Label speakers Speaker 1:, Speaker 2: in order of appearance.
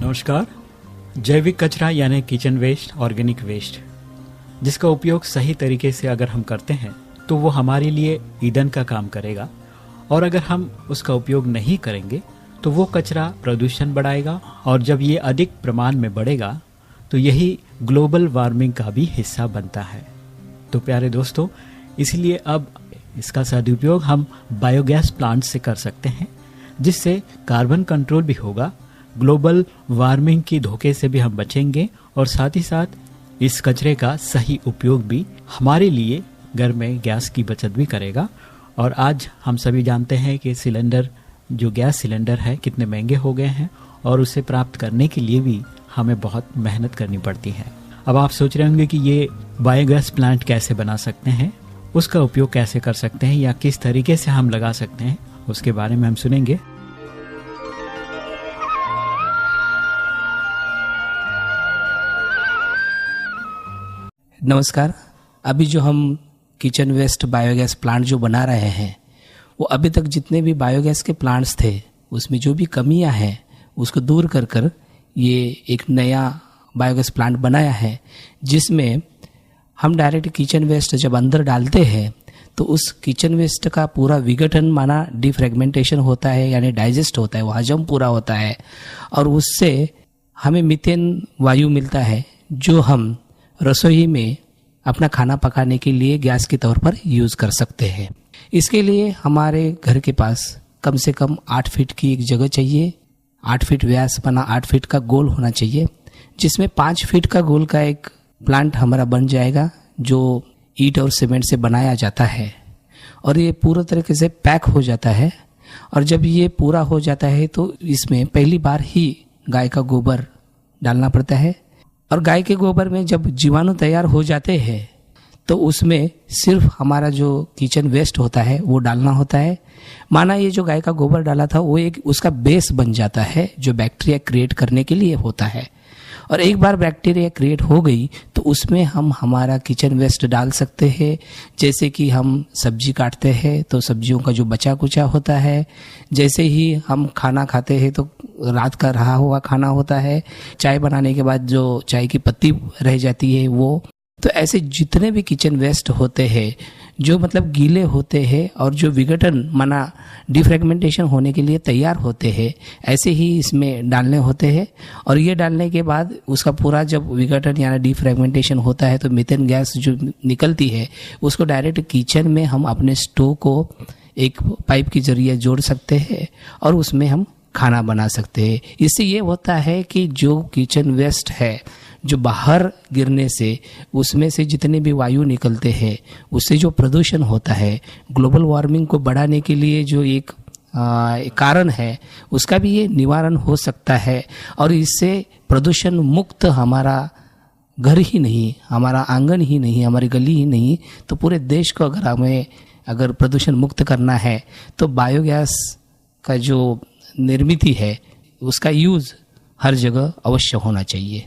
Speaker 1: नमस्कार। जैविक कचरा यानी किचन वेस्ट, ऑर्गेनिक वेस्ट, जिसका उपयोग सही तरीके से अगर हम करते हैं तो वो हमारे लिए ईंधन का काम करेगा, और अगर हम उसका उपयोग नहीं करेंगे तो वो कचरा प्रदूषण बढ़ाएगा, और जब ये अधिक प्रमाण में बढ़ेगा तो यही ग्लोबल वार्मिंग का भी हिस्सा बनता है। तो प्यारे दोस्तों, इसलिए अब इसका सदुपयोग हम बायोगैस प्लांट से कर सकते हैं, जिससे कार्बन कंट्रोल भी होगा, ग्लोबल वार्मिंग की धोखे से भी हम बचेंगे, और साथ ही साथ इस कचरे का सही उपयोग भी हमारे लिए घर में गैस की बचत भी करेगा। और आज हम सभी जानते हैं कि सिलेंडर, जो गैस सिलेंडर है, कितने महंगे हो गए हैं, और उसे प्राप्त करने के लिए भी हमें बहुत मेहनत करनी पड़ती है। अब आप सोच रहे होंगे कि ये बायोगैस प्लांट कैसे बना सकते हैं, उसका उपयोग कैसे कर सकते हैं, या किस तरीके से हम लगा सकते हैं, उसके बारे में हम सुनेंगे।
Speaker 2: नमस्कार। अभी जो हम किचन वेस्ट बायोगैस प्लांट जो बना रहे हैं, वो अभी तक जितने भी बायोगैस के प्लांट्स थे उसमें जो भी कमियां हैं उसको दूर कर कर ये एक नया बायोगैस प्लांट बनाया है, जिसमें हम डायरेक्ट किचन वेस्ट जब अंदर डालते हैं तो उस किचन वेस्ट का पूरा विघटन माना डिफ्रेगमेंटेशन होता है, यानी डाइजेस्ट होता है, वो हजम पूरा होता है, और उससे हमें मीथेन वायु मिलता है जो हम रसोई में अपना खाना पकाने के लिए गैस के तौर पर यूज़ कर सकते हैं। इसके लिए हमारे घर के पास कम से कम 8 फीट की एक जगह चाहिए। 8 फीट व्यास बना 8 फीट का गोल होना चाहिए, जिसमें 5 फीट का गोल का एक प्लांट हमारा बन जाएगा, जो ईंट और सीमेंट से बनाया जाता है, और ये पूरा तरीके से पैक हो जाता है। और जब ये पूरा हो जाता है तो इसमें पहली बार ही गाय का गोबर डालना पड़ता है, और गाय के गोबर में जब जीवाणु तैयार हो जाते हैं तो उसमें सिर्फ हमारा जो किचन वेस्ट होता है वो डालना होता है। माना ये जो गाय का गोबर डाला था वो एक उसका बेस बन जाता है जो बैक्टीरिया क्रिएट करने के लिए होता है, और एक बार बैक्टीरिया क्रिएट हो गई तो उसमें हम हमारा किचन वेस्ट डाल सकते हैं। जैसे कि हम सब्जी काटते हैं तो सब्जियों का जो बचा कुचा होता है, जैसे ही हम खाना खाते हैं तो रात का रहा हुआ खाना होता है, चाय बनाने के बाद जो चाय की पत्ती रह जाती है वो, तो ऐसे जितने भी किचन वेस्ट होते हैं जो मतलब गीले होते हैं और जो विघटन माना डिफ्रेगमेंटेशन होने के लिए तैयार होते हैं, ऐसे ही इसमें डालने होते हैं। और ये डालने के बाद उसका पूरा जब विघटन यानी डिफ्रेगमेंटेशन होता है तो मीथेन गैस जो निकलती है उसको डायरेक्ट किचन में हम अपने स्टोव को एक पाइप के जरिए जोड़ सकते हैं और उसमें हम खाना बना सकते हैं। इससे ये होता है कि जो किचन वेस्ट है जो बाहर गिरने से उसमें से जितने भी वायु निकलते हैं उससे जो प्रदूषण होता है, ग्लोबल वार्मिंग को बढ़ाने के लिए जो एक कारण है, उसका भी ये निवारण हो सकता है। और इससे प्रदूषण मुक्त हमारा घर ही नहीं, हमारा आंगन ही नहीं, हमारी गली ही नहीं, तो पूरे देश को अगर हमें अगर प्रदूषण मुक्त करना है तो बायोगैस का जो निर्मित है उसका यूज़ हर जगह अवश्य होना चाहिए।